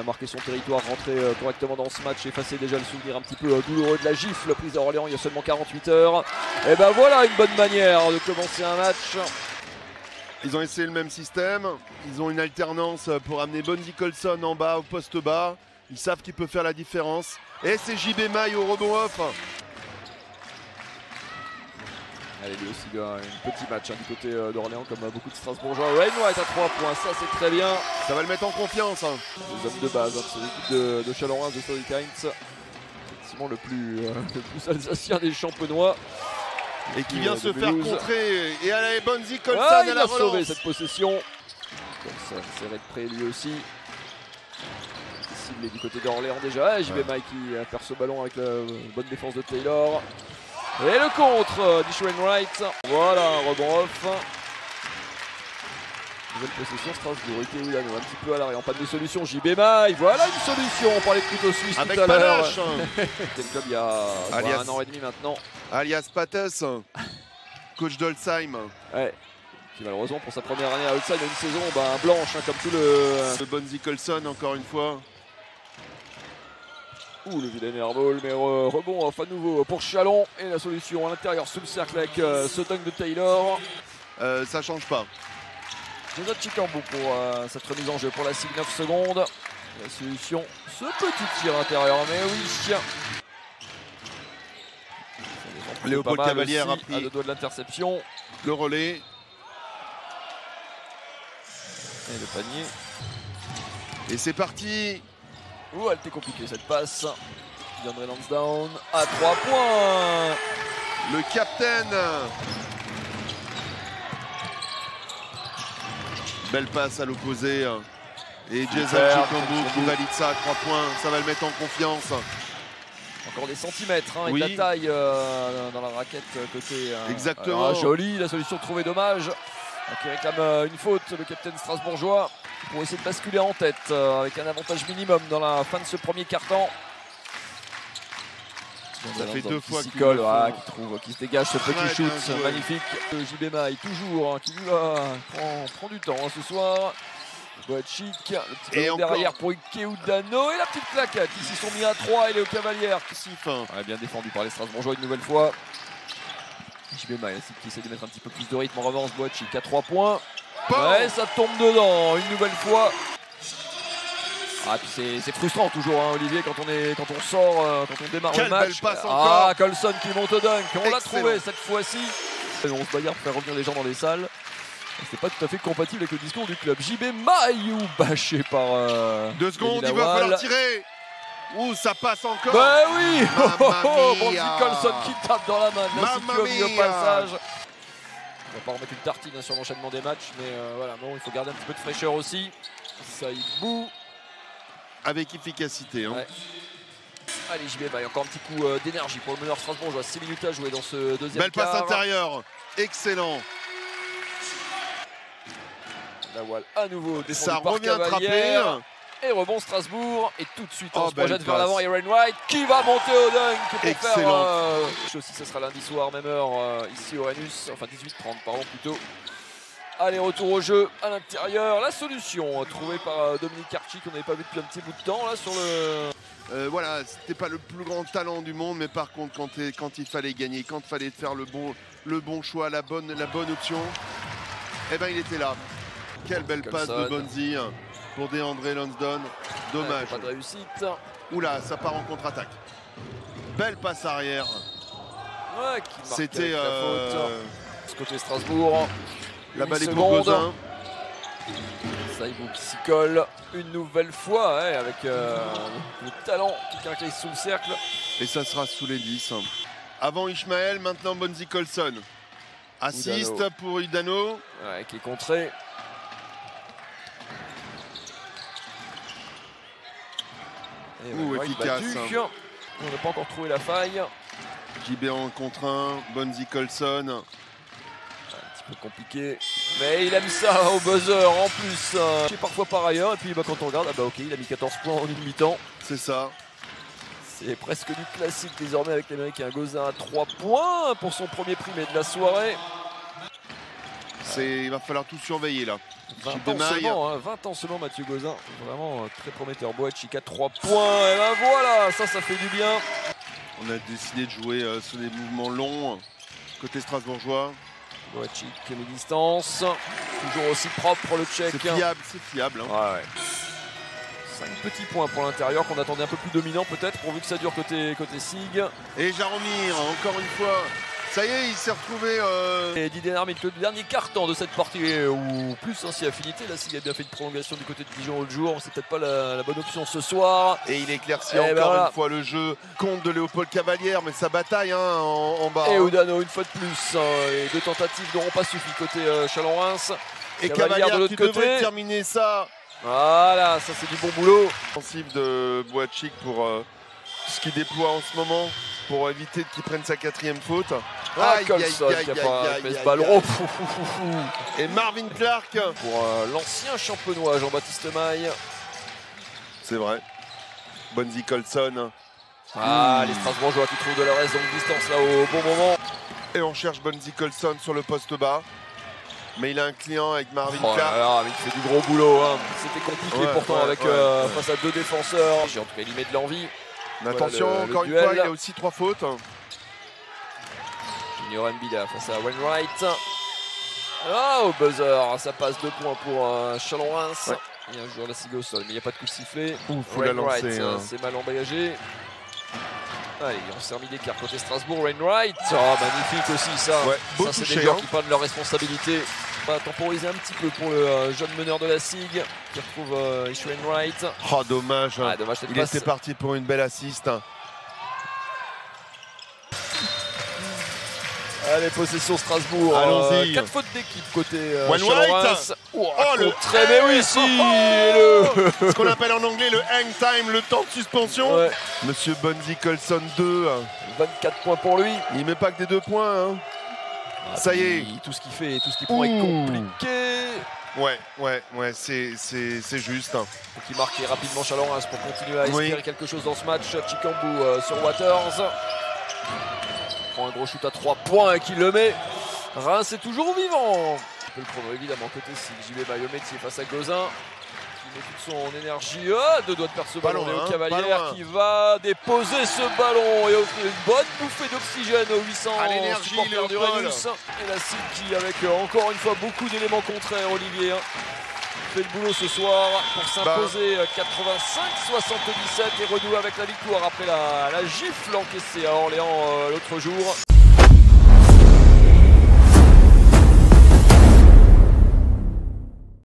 marquer son territoire, rentrer correctement dans ce match, effacer déjà le souvenir un petit peu douloureux de la gifle prise à Orléans il y a seulement 48 heures. Et ben voilà une bonne manière de commencer un match. Ils ont essayé le même système, ils ont une alternance pour amener Bonzi Colson en bas au poste bas. Ils savent qu'il peut faire la différence. Et c'est JB Maille au rebond off. Allez, lui aussi il a un petit match du côté d'Orléans comme beaucoup de Strasbourgeois. Wainwright à 3 points, ça c'est très bien. Ça va le mettre en confiance. Les hommes de base de cette équipe de Châlons-Reims de Sonic Heinz. Effectivement le plus alsacien des champenois. Et qui vient se faire contrer. Et allez, Bonzi Colson à la il a relance. sauvé cette possession. Colson serré de près lui aussi. Ciblé du côté d'Orléans déjà. JB Mike qui perd ce ballon avec la bonne défense de Taylor. Et le contre d'Ish Wainwright. Voilà, rebond off. Nouvelle possession Strasbourg. Ike Udano un petit peu à l'arrière. Pas de solution. JB Mike. Voilà une solution. On parlait de couteau suisse avec tout à l'heure. Panache. C'était le club il y a un an et demi maintenant. Alias Pates, coach d'Holzheim. Ouais. Qui malheureusement pour sa première année à Holzheim a une saison blanche comme tout le Bonzi Colson encore une fois. Ouh, le vilain airball, mais rebond off à nouveau pour Châlons. Et la solution à l'intérieur sous le cercle avec ce dunk de Taylor. Ça change pas. Déjà Chikambo pour cette remise en jeu pour la cible 9 secondes. La solution, ce petit tir intérieur, mais oui. Léopold Cavalière a pris à deux doigts de l'interception. Le relais. Et le panier. Et c'est parti. Ouh, elle était compliquée cette passe. DeAndre Lansdowne à 3 points. Le capitaine. Belle passe à l'opposé. Et Jason Chikambo qui valide ça à 3 points. Ça va le mettre en confiance. Encore des centimètres et oui. de la taille dans la raquette côté. Exactement. Joli, la solution trouvée dommage. Qui réclame une faute, le capitaine strasbourgeois, pour essayer de basculer en tête avec un avantage minimum dans la fin de ce premier quart-temps. Ça fait 2 fois qu'il colle, qui se dégage ce petit shoot magnifique. JB Maille toujours qui prend du temps ce soir. Boachic, le petit ballon derrière pour Ike Udano et la petite claquette. Ici ils sont mis à 3 et Léo Cavalière qui siffle. Bien défendu par les Strasbourgeois une nouvelle fois. JB Maille qui essaie de mettre un petit peu plus de rythme en revanche. Boachic à 3 points. Ouais, ça tombe dedans une nouvelle fois. Puis c'est frustrant toujours Olivier quand on sort, quand on démarre le match. Colson qui monte au dunk. On l'a trouvé cette fois-ci. On se bagarre pour faire revenir les gens dans les salles. C'est pas tout à fait compatible avec le discours du club. JB Maille bâché par 2 secondes, il va falloir tirer. Ouh, ça passe encore. Bah oui. Bonzi Colson qui tape dans la main de la au passage. On va pas remettre une tartine sur l'enchaînement des matchs, mais voilà, bon, il faut garder un petit peu de fraîcheur aussi. Ça y bout. Avec efficacité. Ouais. Allez, JB Maille, encore un petit coup d'énergie pour le meneur strasbourgeois. 6 minutes à jouer dans ce deuxième quart. Belle passe intérieure. Excellent. Lawal à nouveau. Ça revient attraper. Et rebond Strasbourg. Et tout de suite, on se projette vers l'avant. Et Wainwright qui va monter au dunk pour excellent. faire. Aussi, ce sera lundi soir, même heure, ici au Rhenus. Enfin, 18h30, pardon, plutôt. Allez, retour au jeu à l'intérieur. La solution trouvée par Dominique Archie, qu'on n'avait pas vu depuis un petit bout de temps là sur le. Voilà, c'était pas le plus grand talent du monde, mais par contre, quand il fallait gagner, quand il fallait faire le bon choix, la bonne option, eh ben il était là. Quelle belle passe de Bonzi pour DeAndre Lansdowne. Dommage. Pas de réussite. Oula, ça part en contre-attaque. Belle passe arrière. Ouais, c'était la faute. Ce côté Strasbourg. La balle est pour Gozin. Saïbou qui s'y colle une nouvelle fois avec le talent qui caractérise sous le cercle. Et ça sera sous les 10. Avant Ishmael, maintenant Bonzi Colson. Assist Udano. Pour Udano. Ouais, qui est contré. Efficace. On n'a pas encore trouvé la faille. JB en contre 1, Bonzi Colson. Un petit peu compliqué. Mais il a mis ça au buzzer en plus. C'est parfois par ailleurs. Et puis quand on regarde, ok, il a mis 14 points en une mi-temps. C'est ça. C'est presque du classique désormais avec l'Américain. Gozin à 3 points pour son premier primé de la soirée. Il va falloir tout surveiller là. 20 ans seulement, hein, 20 ans seulement Mathieu Gauzin, vraiment très prometteur. Boacic à 3 points, et ben voilà, ça fait du bien. On a décidé de jouer sur des mouvements longs, côté strasbourgeois. Boacic, mi-distance, toujours aussi propre le Tchèque. C'est fiable. Hein. Ouais. 5 petits points pour l'intérieur qu'on attendait un peu plus dominant peut-être, pourvu que ça dure côté SIG. Et Jaromir, encore une fois. Ça y est, il s'est retrouvé. Et Didier Armit, le dernier quart-temps de cette partie, ou plus ainsi affinité. Là, s'il a bien fait une prolongation du côté de Dijon l'autre jour, c'est peut-être pas la bonne option ce soir. Et il éclaircit encore une fois le jeu contre de Léopold Cavalière, mais sa bataille en bas. Et Oudano, une fois de plus, les 2 tentatives n'auront pas suffi côté Chalon-Reims. Et Cavalière de l'autre côté devrait terminer ça. Voilà, ça c'est du bon boulot. Offensive de Boacic pour ce qu'il déploie en ce moment, pour éviter qu'il prenne sa 4e faute. Colson qui a pas fait ce ballon. Et Marvin Clark pour l'ancien champenois Jean-Baptiste Maille. C'est vrai. Bonzi Colson. Les Strasbourgeois qui trouvent de la reste longue distance là au bon moment. Et on cherche Bonzi Colson sur le poste bas. Mais il a un client avec Marvin Clark. Mais il fait du gros boulot. Hein. C'était compliqué pourtant avec face à 2 défenseurs. En tout cas, il y met de l'envie. Mais attention, encore une fois, il y a aussi 3 fautes. Junior Mbida face à Wainwright. Au buzzer, ça passe 2 points pour Chalon-Reims. Il y a un joueur de la cible au sol, mais il n'y a pas de coup de sifflet. Wainwright, c'est mal emballagé. Allez, on s'est remis d'écart côté Strasbourg. Wainwright, magnifique aussi ça. Ça c'est des joueurs qui prennent leur responsabilité. On va temporiser un petit peu pour le jeune meneur de la SIG qui retrouve Ish Wainwright. Dommage. Dommage il était parti pour une belle assist. Allez, possession Strasbourg. Allons-y. 4 fautes d'équipe côté Wainwright. Le très mais oui, ce qu'on appelle en anglais le hang time, le temps de suspension. Monsieur Bonzi Colson 2. 24 points pour lui. Il met pas que des 2 points. Hein. Ça y est. Tout ce qu'il fait, tout ce qu'il prend est compliqué. Ouais, c'est juste. Faut qu'il marque rapidement Chalon-Reims pour continuer à espérer quelque chose dans ce match. Chikambu sur Waters. Un gros shoot à 3 points et qui le met. Reims est toujours vivant. Un peu le chrono évidemment côté JB Mayométier face à Gauzin qui met toute son énergie. 2 doigts de perdre ce ballon. Léo Cavalière qui va déposer ce ballon et offrir une bonne bouffée d'oxygène aux 800 supporters du Rhenus. Et la cible qui avec encore une fois beaucoup d'éléments contraires, Olivier fait le boulot ce soir pour s'imposer 85-77 et renouer avec la victoire après la gifle encaissée à Orléans l'autre jour.